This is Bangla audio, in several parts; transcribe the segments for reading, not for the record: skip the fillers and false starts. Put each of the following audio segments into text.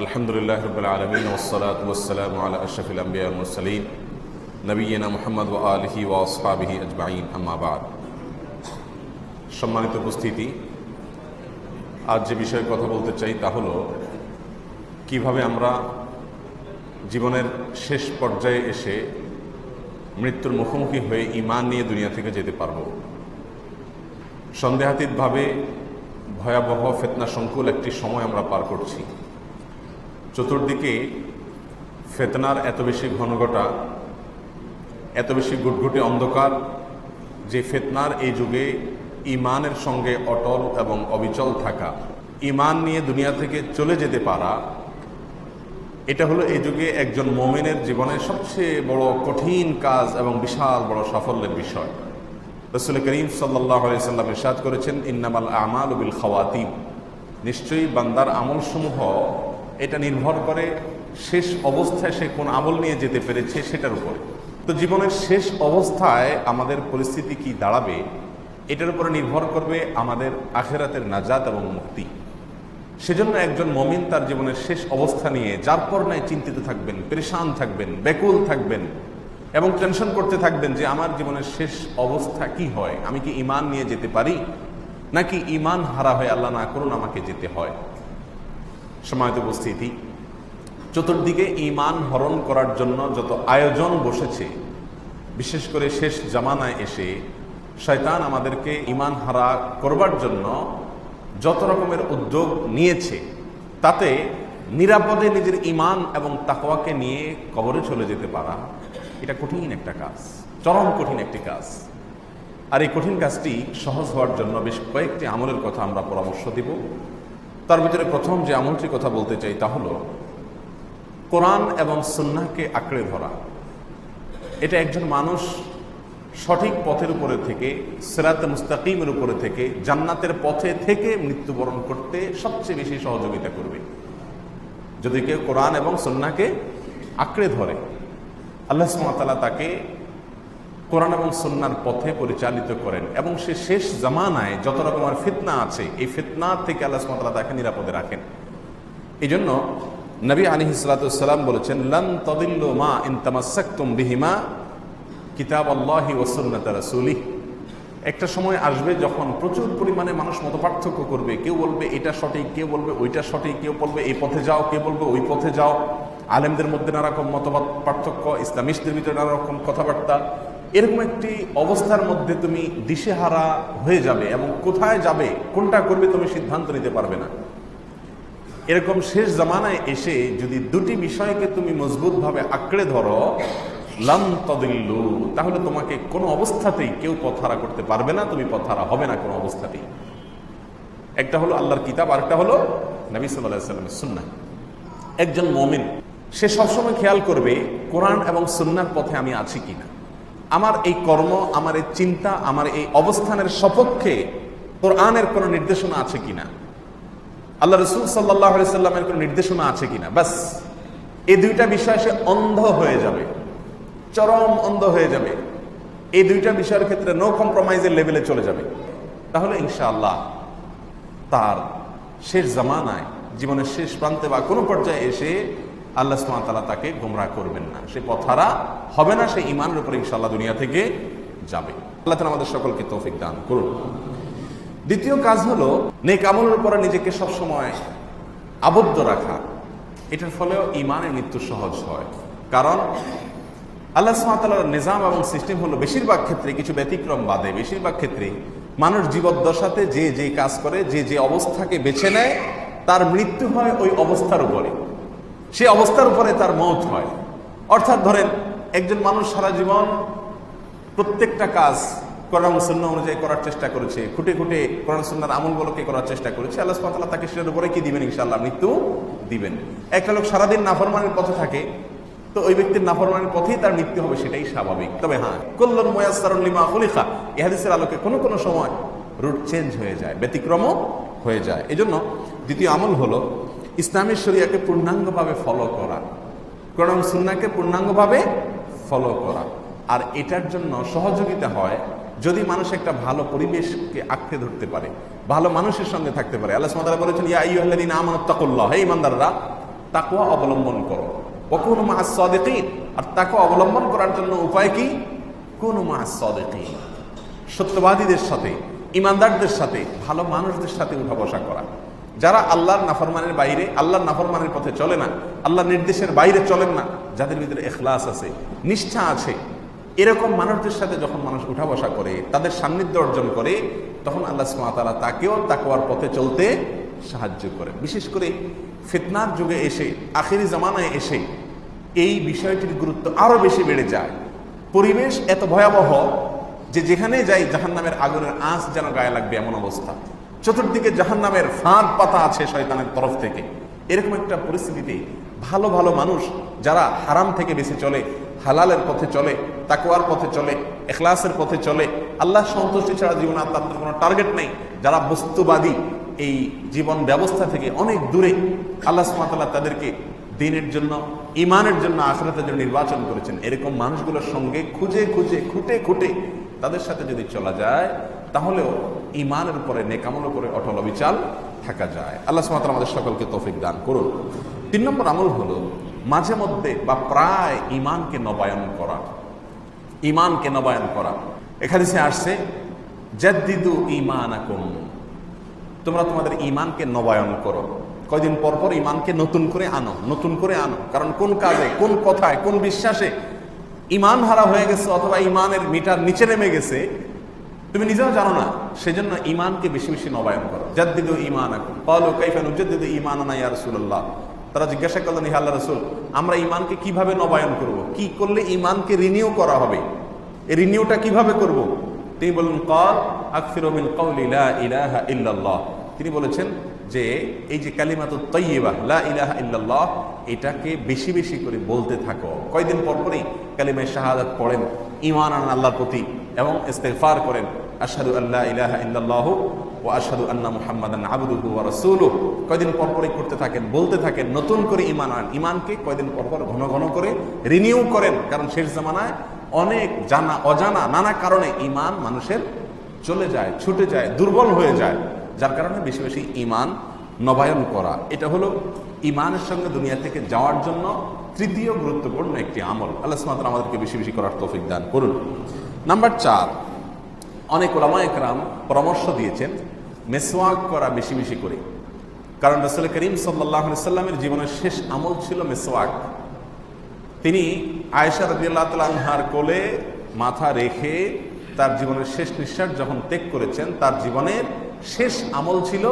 আলহামদুলিল্লাহ রাব্বিল আলামিন ওয়াসসালাতু ওয়াসসালামু আলা আশরাফিল আমবিয়া ওয়াল মুরসালিন নবিয়িনা মুহাম্মদ ওয়া আলিহি ওয়া আসহাবিহি আজমাইন, আম্মা বা'দ। সম্মানিত উপস্থিতি, আজ যে বিষয়ে কথা বলতে চাই তা হলো কিভাবে আমরা জীবনের শেষ পর্যায়ে এসে মৃত্যুর মুখোমুখি হয়ে ঈমান নিয়ে দুনিয়া থেকে যেতে পারব। সন্দেহাতীতভাবে ভয়াবহ ফিতনা সংকুল একটি সময় আমরা পার করছি। চতুর্দিকে ফিতনার এত বেশি ঘনঘটা, এত বেশি গুটগুটে অন্ধকার যে ফিতনার এই যুগে ঈমানের সঙ্গে অটল এবং অবিচল থাকা, ঈমান নিয়ে দুনিয়া থেকে চলে যেতে পারা, এটা হলো এই যুগে একজন মুমিনের জীবনের সবচেয়ে বড় কঠিন কাজ এবং বিশাল বড় সাফল্যের বিষয়। রাসূল করিম সাল্লাল্লাহু আলাইহি ওয়াসাল্লাম ইরশাদ করেছেন, ইন্নামাল আমালু বিল খাওয়াতিম, নিশ্চয়ই বান্দার আমলসমূহ এটা নির্ভর করে শেষ অবস্থায় সে কোন আমল নিয়ে যেতে পেরেছে সেটার উপরে। তো জীবনের শেষ অবস্থায় আমাদের পরিস্থিতি কি দাঁড়াবে এটার উপরে নির্ভর করবে আমাদের আখিরাতের নাজাত এবং মুক্তি। সেজন্য একজন মুমিন তার জীবনের শেষ অবস্থা নিয়ে যার পর নাই চিন্তিত থাকবেন, পেরেশান থাকবেন, ব্যাকুল থাকবেন এবং টেনশন করতে থাকবেন যে আমার জীবনের শেষ অবস্থা কি হয়, আমি কি ঈমান নিয়ে যেতে পারি নাকি ঈমান হারা হয়ে আল্লাহ না করুন আমাকে যেতে হয়। সম্মানিত উপস্থিতি, চতুর্দিকে ঈমান হরণ করার জন্য যত আয়োজন বসেছে, বিশেষ করে শেষ জামানায় এসে শয়তান আমাদেরকে ঈমান হারা করবার জন্য যত রকমের উদ্যোগ নিয়েছে, তাতে নিরাপদে নিজের ঈমান এবং তাকওয়াকে নিয়ে কবরে চলে যেতে পারা এটা কঠিন একটা কাজ, চরম কঠিন একটি কাজ। আর এই কঠিন কাজটি সহজ হওয়ার জন্য বেশ কয়েকটি আমলের কথা আমরা পরামর্শ দিব। তার ভিতরে প্রথম যে আমলটির কথা বলতে চাই তা হলো কোরআন এবং সুন্নাহকে আঁকড়ে ধরা। এটা একজন মানুষ সঠিক পথের উপরে থেকে, সিরাতে মুস্তাকিমের উপরে থেকে, জান্নাতের পথে থেকে মৃত্যুবরণ করতে সবচেয়ে বেশি সহযোগিতা করবে যদি কেউ কোরআন এবং সুন্নাহকে আঁকড়ে ধরে। আল্লাহ সুবহানাহু ওয়া তাআলা তাকে কোরআন এবং সুন্নাহর পথে পরিচালিত করেন এবং সে শেষ জামানায় যত রকমের ফিতনা আছে এই ফিতনার থেকে আল্লাহ সুবহানাহু ওয়া তাআলা তাকে নিরাপদে রাখেন। এই জন্য নবী আলাইহিস সালাতু ওয়াস সালাম বলেছেন, লান তাদিল্লু মা ইন তামাসসাকতুম বিহিমা কিতাবাল্লাহি ওয়া সুন্নাত রাসূলিহ। একটা সময় আসবে যখন প্রচুর পরিমাণে মানুষ মতপার্থক্য করবে। কেউ বলবে এটা সঠিক, কেউ বলবে ওইটা সঠিক, কেউ বলবে এই পথে যাও, কেউ বলবে ওই পথে যাও। আলেমদের মধ্যে নানা রকম মতবাদ পার্থক্য, ইসলামিস্টদের ভিতরে নানা রকম কথাবার্তা। এরকম একটি অবস্থার মধ্যে তুমি দিশেহারা হয়ে যাবে এবং কোথায় যাবে, কোনটা করবে তুমি সিদ্ধান্ত নিতে পারবে না। এরকম শেষ জামানায় এসে যদি দুটি বিষয়কে তুমি মজবুতভাবে আঁকড়ে ধরো, লান তাদিল্লু, তাহলে তোমাকে কোনো অবস্থাতেই কেউ পথহারা করতে পারবে না, তুমি পথহারা হবে না কোনো অবস্থাতেই। একটা হলো আল্লাহর কিতাব, আরেকটা হলো নবী সাল্লাল্লাহু আলাইহি ওয়াসাল্লামের সুন্নাহ। একজন মুমিন সে সবসময় খেয়াল করবে কোরআন এবং সুন্নাহর পথে আমি আছি কিনা, আমার এই কর্ম, আমার এই চিন্তা, আমার এই অবস্থানের সপক্ষে কোরআনের কোনো নির্দেশনা আছে কিনা, আল্লাহ রাসূল সাল্লাল্লাহু আলাইহি ওয়াসাল্লামের কোনো নির্দেশনা আছে কিনা। বাস এই দুইটা বিষয় সে অন্ধ হয়ে যাবে, চরম অন্ধ হয়ে যাবে। এই দুইটা বিষয়ের ক্ষেত্রে নো কম্প্রোমাইজের লেভেলে চলে যাবে। তাহলে ইনশাআল্লাহ তার শেষ জামানায়, জীবনের শেষ প্রান্তে বা কোনো পর্যায়ে এসে আল্লাহ সুবহানাহু ওয়া তাআলা তাকে গোমরাহ করবেন না, সে পথহারা হবে না, সে ঈমানের উপরে ইনশাআল্লাহ দুনিয়া থেকে যাবে। আল্লাহ তাআলা আমাদের সকলকে তৌফিক দান করুন। দ্বিতীয় কাজ হলো নেক আমলের উপরে নিজেকে সবসময় আবদ্ধ রাখা। এটার ফলেও ঈমানের মৃত্যু সহজ হয়। কারণ আল্লাহ সুবহানাহু ওয়া তাআলার নিজাম এবং সিস্টেম হলো বেশিরভাগ ক্ষেত্রে, কিছু ব্যতিক্রম বাদে বেশিরভাগ ক্ষেত্রে মানুষ জীবদ্দশাতে যে যে কাজ করে, যে যে অবস্থাকে বেছে নেয়, তার মৃত্যু হয় ওই অবস্থার উপরে, সে অবস্থার উপরে তার মওত হয়। অর্থাৎ ধরেন একজন মানুষ সারা জীবন প্রত্যেকটা কাজ কোরআন সুন্নাহ অনুযায়ী করার চেষ্টা করেছে, খুঁটে খুঁটে কোরআন সুন্নাহর আমলগুলোকে করার চেষ্টা করেছে, আল্লাহ সুবহানাহু ওয়া তাআলা তাকে সেটার উপরে কি দিবেন? ইনশাআল্লাহ মৃত্যু দিবেন। একটা লোক সারাদিন নাফরমানির পথে থাকে, তো ওই ব্যক্তির নাফরমানির পথেই তার মৃত্যু হবে, সেটাই স্বাভাবিক। তবে হ্যাঁ, কুল্লুন মুয়াসসারুন লিমা খুলিকা, এই হাদিসের আলোকে কোনো কোনো সময় রুট চেঞ্জ হয়ে যায়, ব্যতিক্রমও হয়ে যায়। এই জন্য দ্বিতীয় আমল হলো ইসলামের শরিয়াকে পূর্ণাঙ্গভাবে ফলো করা, কোরআন সুন্নাহকে পূর্ণাঙ্গভাবে ফলো করা। আর এটার জন্য সহযোগিতা হয় যদি মানুষ একটা ভালো পরিবেশকে আঁকড়ে ধরতে পারে, ভালো মানুষের সঙ্গে থাকতে পারে। আল্লাহ সুবহানাহু ওয়া তাআলা বলেছেন, ইয়া আইয়ুহাল্লাযীনা আমানুত্তাকুল্লাহ, হে ঈমানদাররা তাকওয়া অবলম্বন করো। ওয়াকুনু মা'আস সাদিকিন, আর তাকওয়া অবলম্বন করার জন্য উপায় কি? কুনু মা'আস সাদিকিন, সত্যবাদীদের সাথে, ইমানদারদের সাথে, ভালো মানুষদের সাথে উঠা বসা করা। যারা আল্লাহর নাফরমানের বাইরে, আল্লাহর নাফরমানের পথে চলে না, আল্লাহর নির্দেশের বাইরে চলেন না, যাদের ভিতরে ইখলাস আছে, নিষ্ঠা আছে, এরকম মানুষদের সাথে যখন মানুষ উঠা বসা করে, তাদের সান্নিধ্য অর্জন করে, তখন আল্লাহ সুবহানাহু ওয়া তাআলা তাকেও তাকওয়ার পথে চলতে সাহায্য করে। বিশেষ করে ফিতনার যুগে এসে, আখিরি জামানায় এসে এই বিষয়টির গুরুত্ব আরো বেশি বেড়ে যায়। পরিবেশ এত ভয়াবহ যে যেখানে যাই জাহান্নামের আগুনের আঁচ যেন গায়ে লাগবে এমন অবস্থা। চতুর্দিকে জাহান্নামের ফাঁদ পাতা আছে শয়তানের তরফ থেকে। এরকম একটা পরিস্থিতিতে ভালো ভালো মানুষ যারা হারাম থেকে বেঁচে চলে, হালালের পথে চলে, তাকওয়ার পথে চলে, ইখলাসের পথে চলে, আল্লাহ সন্তুষ্টি ছাড়া জীবনে আর তাদের কোনো টার্গেট নেই, যারা বস্তুবাদী এই জীবন ব্যবস্থা থেকে অনেক দূরে, আল্লাহ সুবহানাহু ওয়া তাআলা তাদেরকে দ্বীনের জন্য, ঈমানের জন্য, আখিরাতের জন্য নির্বাচন করেছেন। এরকম মানুষগুলোর সঙ্গে খুঁজে খুঁজে, খুঁটে খুঁটে তাদের সাথে যদি চলা যায়, তাহলেও ঈমানের উপরে, নেকামলের উপরে অটল অবিচল থাকা যায়। আল্লাহ সুবহানাহু ওয়া তাআলা আমাদের সকলকে তৌফিক দান করুন। 3 নম্বর আমল হলো মাঝে মধ্যে বা প্রায় ঈমানকে নবায়ন করা। ঈমানকে নবায়ন করা, এখানে আসছে জাদ্দিদু ঈমানাকুম, তোমরা তোমাদের ঈমানকে নবায়ন করো। কয়দিন পর পর ঈমানকে নতুন করে আনো, নতুন করে আনো। কারণ কোন কাজে, কোন কথায়, কোন বিশ্বাসে ঈমান হারা হয়ে গেছে অথবা ঈমানের মিটার নিচে নেমে গেছে, তুমি নিজেও জানো না। সেজন্য ঈমানকে বেশি বেশি নবায়ন করো। জাদ্দিদু ঈমানাকুম। ক্বালু কাইফা নুজাদ্দিদু ঈমানানা ইয়া রাসূলুল্লাহ, তারা জিজ্ঞাসা করলেন, হে আল্লাহর রাসূল, আমরা ঈমানকে কিভাবে নবায়ন করব? কি করলে ঈমানকে রিনিউ করা হবে? এই রিনিউটা কিভাবে করব? তিনি বলেন, ক্বাল আকসিরু মিন কওলি লা ইলাহা ইল্লাল্লাহ। তিনি বলেছেন যে এই যে কালিমাতুত তাইয়্যিবা, লা ইলাহা ইল্লাল্লাহ, এটাকে বেশি বেশি করে বলতে থাকো। কয়দিন পর পরই কালিমায়ে শাহাদাত পড়েন, ঈমান আনেন আল্লাহর প্রতি এবং ইস্তিগফার করেন, আশহাদু আল্লা ইলাহা ইল্লাল্লাহু ওয়া আশহাদু আন্না মুহাম্মাদান আবদুহু ওয়া রাসূলুহু। কয়দিন পর পরই করতে থাকেন, বলতে থাকেন, নতুন করে ঈমান আনেন। ঈমানকে কয়দিন পর পর ঘন ঘন করে রিনিউ করেন। কারণ শেষ জামানায় অনেক জানা অজানা নানা কারণে ঈমান মানুষের চলে যায়, ছুটে যায়, দুর্বল হয়ে যায়। যার কারণে বেশি বেশি ঈমান নবায়ন করা, এটা হলো ঈমানের সঙ্গে দুনিয়া থেকে যাওয়ার জন্য তৃতীয় গুরুত্বপূর্ণ একটি আমল। আল্লাহ সুবহানাহু ওয়া তাআলা আমাদেরকে বেশি বেশি করার তৌফিক দান করুন। নাম্বার 4, অনেক উলামায়ে কেরাম পরামর্শ দিয়েছেন মিসওয়াক করা বেশি বেশি করে। কারণ রাসূল করিম সাল্লাল্লাহু আলাইহি সাল্লামের জীবনের শেষ আমল ছিল মিসওয়াক। তিনি আয়েশা রাদিয়াল্লাহু তাআলা আনহার কোলে মাথা রেখে তার জীবনের শেষ নিঃশ্বাস যখন ত্যাগ করেছেন, তার জীবনের শেষ আমল ছিল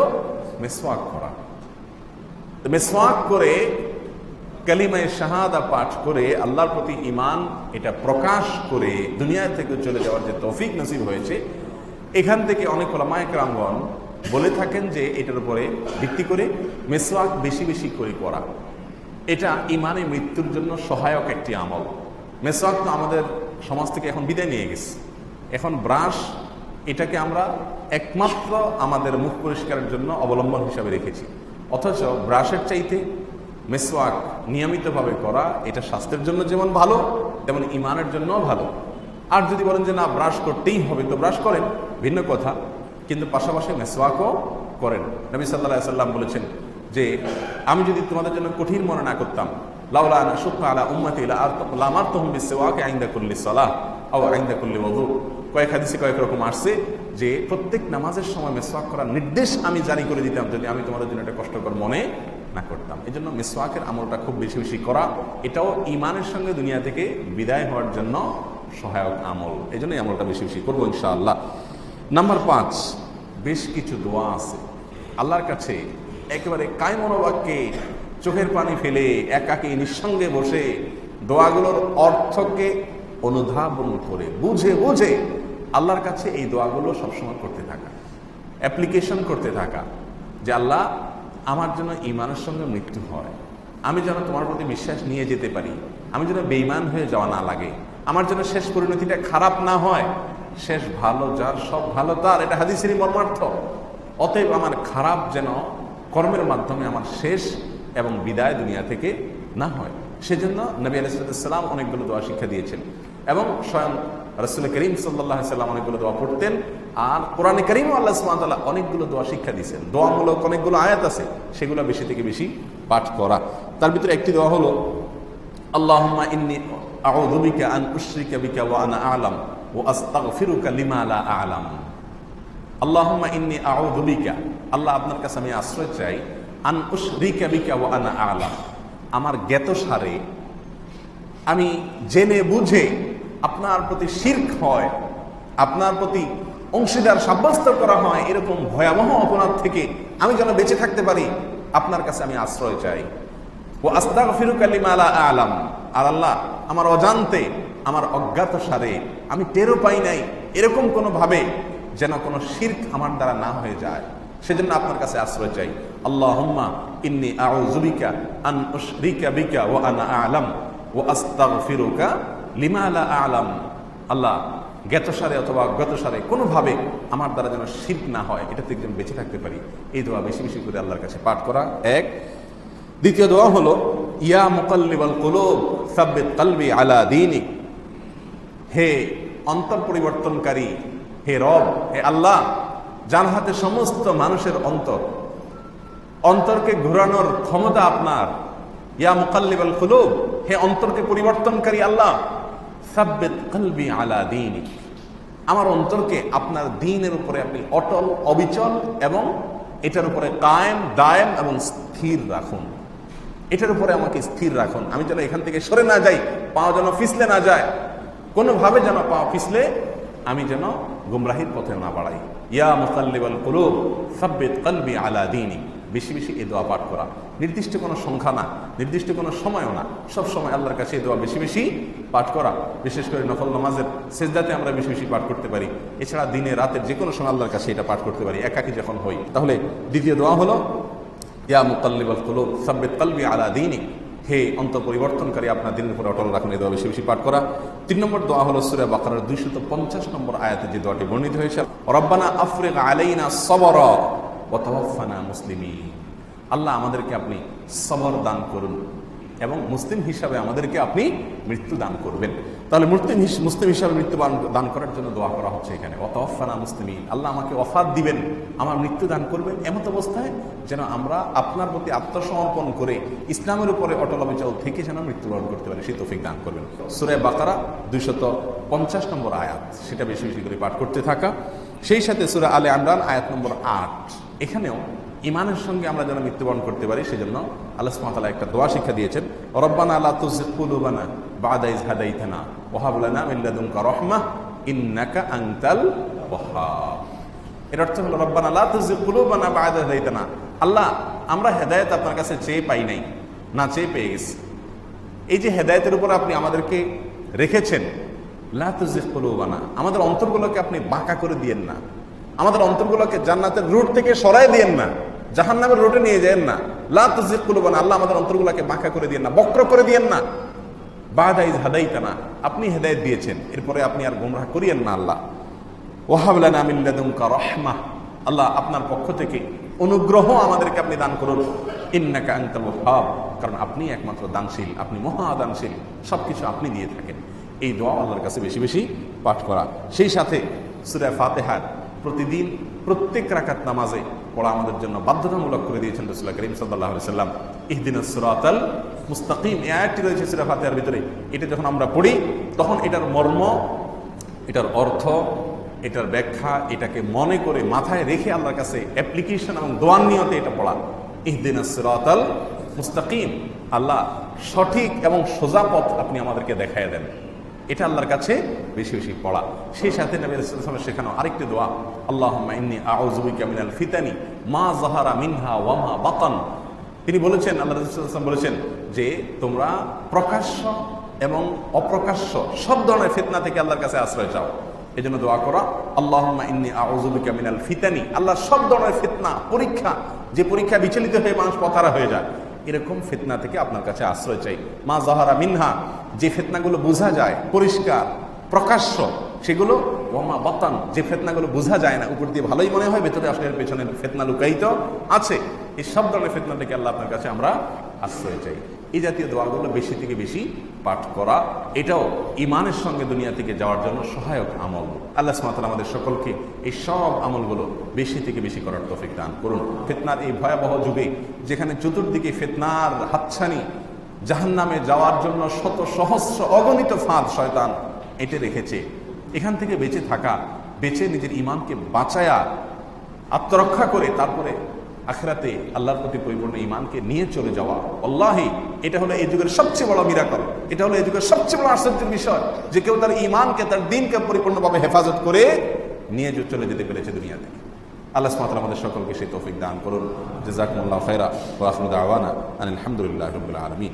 মিসওয়াক করা। মিসওয়াক করে কালিমায়ে শাহাদা পাঠ করে আল্লাহর প্রতি ঈমান এটা প্রকাশ করে দুনিয়া থেকে চলে যাওয়ার যে তৌফিক নসিব হয়েছে, এখান থেকে অনেক উলামায়ে কেরামগণ বলে থাকেন যে এটার উপরে ভিত্তি করে মিসওয়াক বেশি বেশি করে করা, এটা ঈমানে মৃত্যুর জন্য সহায়ক একটি আমল। মিসওয়াক তো আমাদের সমাজ থেকে এখন বিদায় নিয়ে গেছে। এখন ব্রাশ, এটাকে আমরা একমাত্র আমাদের মুখ পরিষ্কারের জন্য অবলম্বন হিসাবে রেখেছি। অথচ ব্রাশের চাইতে মিসওয়াক নিয়মিতভাবে করা, এটা স্বাস্থ্যের জন্য যেমন ভালো, তেমন ঈমানের জন্যও ভালো। আর যদি বলেন যে না ব্রাশ করতেই হবে, তো ব্রাশ করেন, ভিন্ন কথা, কিন্তু পাশাপাশি মিসওয়াকও করেন। নবী সাল্লাল্লাহু আলাইহি সাল্লাম বলেছেন যে আমি যদি তোমাদের জন্য কঠিন মনে না করতাম, লাউলা আন আশুক্কা আলা উম্মতি লামারতুহুম বিসওয়াকি ইনদা কুল্লি সালাহ আও ইনদা কুল্লি ওযু। কয়েক হাদিসে কয়েক রকম আসছে যে প্রত্যেক নামাজের সময় মিসওয়াক করার নির্দেশ আমি জারি করে দিতাম যদি আমি তোমাদের জন্য এটা কষ্টকর মনে না করতাম। এই জন্য মিসওয়াকের আমলটা খুব বেশি বেশি করা, এটাও ঈমানের সঙ্গে দুনিয়া থেকে বিদায় হওয়ার জন্য সহায়ক আমল। এই জন্য এই আমলটা বেশি বেশি করবো ইনশাআল্লাহ। নাম্বার 5, বেশ কিছু দোয়া আছে আল্লাহর কাছে একেবারে কায়মনোবাক্যে চোখের পানি ফেলে একাকী নিঃসঙ্গে বসে দোয়াগুলোর অর্থকে অনুধাবন করে বুঝে বুঝে আল্লাহর কাছে এই দোয়াগুলো সবসময় করতে থাকা, অ্যাপ্লিকেশন করতে থাকা যে আল্লাহ আমার জন্য ঈমানের সঙ্গে মৃত্যু হয়, আমি যেন তোমার প্রতি বিশ্বাস নিয়ে যেতে পারি, আমি যেন বেঈমান হয়ে যাওয়া না লাগে, আমার জন্য শেষ পরিণতিটা খারাপ না হয়। শেষ ভালো যার, সব ভালো তার, এটা হাদিসেরই মর্মার্থ। অতএব আমার খারাপ যেন কর্মের মাধ্যমে আমার শেষ এবং বিদায় দুনিয়া থেকে না হয়। সেজন্য নবী আলাইহিস সালাম অনেকগুলো দোয়া শিক্ষা দিয়েছেন এবং স্বয়ং রাসূল করিম সাল্লাল্লাহু আলাইহি সাল্লাম অনেকগুলো দোয়া পড়তেন। আর কোরআনে কারীমে আল্লাহ সুবহানাহু ওয়া তাআলা অনেকগুলো দোয়া শিক্ষা দিয়েছেন। দোয়ামূলক অনেকগুলো আয়াত আছে, সেগুলো বেশি থেকে বেশি পাঠ করা। তার ভিতরে একটি দোয়া হলো আল্লাহুম্মা ইন্নী আউযু বিকা আন উশরিকা বিকা ওয়া আনা আ'লাম ওয়া আস্তাগফিরুকা লিমা লা আ'লাম। আল্লাহুম্মা ইন্নী আউযু বিকা, আল্লাহ আপনার কাছে আমি আশ্রয় চাই, আন উশরিকা বিকা ওয়া আনা আ'লাম, আমার জ্ঞাতসারে আমি জেনে বুঝে আপনার প্রতি শিরক হয়, আপনার প্রতি অংশীদার সাব্যস্ত করা হয়, এরকম ভয়াবহ অপরাধ থেকে আমি যেন বেঁচে থাকতে পারি, আপনার কাছে আমি আশ্রয় চাই। ও আস্তাগফিরুকা লিমা লা আ'লাম, আর আল্লাহ আমার অজান্তে, আমার অজ্ঞাতসারে, আমি টেরও পাই নাই, এরকম কোনো ভাবে যেন কোনো শিরক আমার দ্বারা না হয়ে যায়, সেজন্য আপনার কাছে আশ্রয় চাই। আল্লাহুম্মা ইন্নী আউযু বিকা আন উশরিকা বিকা ওয়া আনা আ'লাম ওয়া আস্তাগফিরুকা লিমা লা আ'লাম। আল্লাহ জ্ঞাতসারে অথবা অজ্ঞাতসারে কোনোভাবে আমার দ্বারা যেন শিরক না হয়, এটা থেকে যেন বেঁচে থাকতে পারি। এই দোয়া বেশি বেশি করে আল্লাহর কাছে পাঠ করা এক। দ্বিতীয় দোয়া হলো ইয়া মুকাল্লিবাল কুলুব সাব্বিত কলবি আলা দীনিক, হে অন্তর পরিবর্তনকারী, হে রব, হে আল্লাহ, যার হাতে সমস্ত মানুষের অন্তরকে ঘোরানোর ক্ষমতা আপনার। ইয়া মুকাল্লিবাল কুলুব, হে অন্তরকে পরিবর্তনকারী আল্লাহ, সাব্বিত কলবি আলা দীনিক, আমার অন্তরকে আপনার দ্বীনের উপরে আপনি অটল, অবিচল এবং এটার উপরে কায়েম, দায়েম এবং স্থির রাখুন। এটার উপরে আমাকে স্থির রাখুন, আমি যেন এখান থেকে সরে না যাই, পা যেন ফিসলে না যায়, কোনোভাবে যেন পা ফিসলে আমি যেন গুমরাহির পথে না বাড়াই। ইয়া মুকাল্লিবাল কুলুব সাব্বিত কলবি আলা দীনিক, বেশি বেশি এই দোয়া পাঠ করা। নির্দিষ্ট কোনো সংখ্যা না, নির্দিষ্ট কোনো সময়ও না, সব সময় আল্লাহর কাছে এই দোয়া বেশি বেশি পাঠ করা। বিশেষ করে নফল নামাজের সেজদাতে আমরা বেশি বেশি পাঠ করতে পারি। এছাড়া দিনে রাতের যে কোনো সময় আল্লাহর কাছে এটা পাঠ করতে পারি, একাকী যখন হই। তাহলে দ্বিতীয় দোয়া হলো ইয়া মুকাল্লিবাল কুলুব সাব্বিত কলবি আলা দীনিক, হে অন্তর পরিবর্তনকারী, আপনার দিনের উপরে অটল রাখুন, এই দোয়া বেশি বেশি পাঠ করা। 3 নম্বর দোয়া হলো সূরা বাকারার 250 নম্বর আয়াতে যে দোয়াটি বর্ণিত হয়েছে, রব্বানা আফরিগ আলাইনা সবরা ওয়া তাওয়াফানা মুসলিমিন, আল্লাহ আমাদেরকে আপনি সবর দান করুন এবং মুসলিম হিসাবে আমাদেরকে আপনি মৃত্যু দান করবেন। তাহলে মুসলিম হিসাবে মৃত্যু দান করার জন্য দোয়া করা হচ্ছে এখানে, ওয়া তাওয়াফানা মুসলিমিন, আল্লাহ আমাকে ওয়াফাত দিবেন, আমার মৃত্যু দান করবেন এমত অবস্থায় যেন আমরা আপনার প্রতি আত্মসমর্পণ করে ইসলামের উপরে অটল অবিচল থেকে যেন মৃত্যুবরণ করতে পারি, সেই তৌফিক দান করবেন। সূরা বাকারা 250 নম্বর আয়াত, সেটা বেশি বেশি করে পাঠ করতে থাকা। সেই সাথে সূরা আলে ইমরান আয়াত নম্বর 8, এখানেও ইমানের সঙ্গে আমরা যেন মৃত্যুবরণ করতে পারি, সেজন্য আল্লাহ সুবহানাহু ওয়া তাআলা একটা দোয়া শিক্ষা দিয়েছেন, রব্বানা লা তুযিগ কুলুবানা বা'দা ইয হাদাইতানা ওয়া হাব লানা মিন লাদুনকা রাহমাহ ইন্নাকা আনতাল ওয়াহ্হাব। এর অর্থ হলো রব্বানা লা তুযিগ কুলুবানা বা'দা ইয হাদাইতানা, আল্লাহ আমরা হেদায়েত আপনার কাছে চেয়ে পাই নাই, না চেয়ে পেয়ে গেছি। এই যে হেদায়েতের উপর আপনি আমাদেরকে রেখেছেন, লা তুযিগ কুলুবানা, আমাদের অন্তরগুলোকে আপনি বাঁকা করে দিয়েন না, আমাদের অন্তরগুলোকে জান্নাতের রুট থেকে সরাই দিয়েন না, জাহান্নামের রুটে নিয়ে যান না। লা তুযিগ কুলুবানা, আল্লাহ আমাদের অন্তরগুলোকে বাঁকা করে দিয়েন না, বক্র করে দিয়েন না। বা'দা ইয হাদাইতানা, আপনি হেদায়েত দিয়েছেন, এরপরে আপনি আর গোমরাহ করিয়েন না আল্লাহ। ওয়া হাব লানা মিন লাদুনকা রাহমাহ, আল্লাহ আপনার পক্ষ থেকে অনুগ্রহ আমাদেরকে আপনি দান করুন, ইন্নাকা আনতাল ওয়াহ্হাব, কারণ আপনি একমাত্র দানশীল, আপনি মহা দানশীল, সবকিছু আপনি দিয়ে থাকেন। এই দোয়া আল্লাহর কাছে বেশি বেশি পাঠ করা। সেই সাথে সূরা ফাতিহা প্রতিদিন প্রত্যেক রাকাত নামাজে পড়া আমাদের জন্য বাধ্যতামূলক করে দিয়েছেন রাসূলুল্লাহ কারীম সাল্লাল্লাহু আলাইহি সাল্লাম। ইহদিনাস সিরাতাল মুস্তাকিম, এই আয়াতটি রয়েছে সূরা ফাতিহার ভিতরে। এটা যখন আমরা পড়ি তখন এটার মর্ম, এটার অর্থ, এটার ব্যাখ্যা, এটাকে মনে করে মাথায় রেখে আল্লাহর কাছে অ্যাপ্লিকেশন এবং দোয়ার নিয়তে এটা পড়া। ইহদিনাস সিরাতাল মুস্তাকিম, আল্লাহ সঠিক এবং সোজা পথ আপনি আমাদেরকে দেখায় দেন, এটা আল্লাহর কাছে বেশি বেশি পড়া। সেই সাথে নবী রাসূলুল্লাহ সাল্লাল্লাহু আলাইহি ওয়াসাল্লাম শেখানো আরেকটি দোয়া, আল্লাহুম্মা ইন্নী আউযু বিকা মিনাল ফিতানি মা যাহারা মিনহা ওয়া মা বাতান। তিনি বলেছেন, আল্লাহ রাসূল সাল্লাল্লাহু আলাইহি ওয়াসাল্লাম বলেছেন যে তোমরা প্রকাশ্য এবং অপ্রকাশ্য সব ধরনের ফিতনা থেকে আল্লাহর কাছে আশ্রয় চাও। এই জন্য দোয়া করা, আল্লাহুম্মা ইন্নী আউযু বিকা মিনাল ফিতানি, আল্লাহ সব ধরনের ফিতনা, পরীক্ষা, যে পরীক্ষা বিচলিত হয়ে মানুষ পথহারা হয়ে যায়, এরকম ফিতনা থেকে আপনার কাছে আশ্রয় চাই। মা যাহারা মিনহা, যে ফিতনাগুলো বোঝা যায়, পরিষ্কার প্রকাশ্য সেগুলো, ওয়ামা বাতান, যে ফিতনাগুলো বোঝা যায় না, উপর দিয়ে ভালোই মনে হয়, ভেতরে আসলে পেছনে ফিতনা লুকায়িত আছে, এই সব ধরনের ফিতনা থেকে আল্লাহ আপনার কাছে আমরা আশ্রয় চাই। এই জাতীয় দোয়াগুলো বেশি থেকে বেশি পাঠ করা, এটাও ইমানের সঙ্গে দুনিয়া থেকে যাওয়ার জন্য সহায়ক আমল। আল্লাহ সুবহানাহু ওয়া তাআলা আমাদের সকলকে এই সব আমলগুলো বেশি থেকে বেশি করার তৌফিক দান করুন। ফিতনার এই ভয়াবহ যুগে, যেখানে চতুর্দিকে ফিতনার হাতছানি, জাহান্নামে যাওয়ার জন্য শত সহস্র অগণিত ফাঁদ শয়তান এঁটে রেখেছে, এখান থেকে বেঁচে থাকা, বেঁচে নিজের ইমানকে বাঁচায়া আত্মরক্ষা করে তারপরে আখিরাতে আল্লাহর প্রতি পরিপূর্ণ ইমানকে নিয়ে চলে যাওয়া, আল্লাহি এটা হলো এই যুগের সবচেয়ে বড় মিরাকল। এটা হলো এই যুগের সবচেয়ে বড় আশ্চর্যের বিষয় যে কেউ তার ইমানকে, তার দ্বীনকে পরিপূর্ণভাবে হেফাজত করে নিয়ে চলে যেতে পেরেছে দুনিয়া থেকে। আল্লাহ সুবহানাহু ওয়া তাআলা আমাদের সকলকে সেই তৌফিক দান করুন। জাযাকুমুল্লাহু খাইরা ওয়া আখিরু দাওয়ানা আলহামদুলিল্লাহি রাব্বিল আলামিন।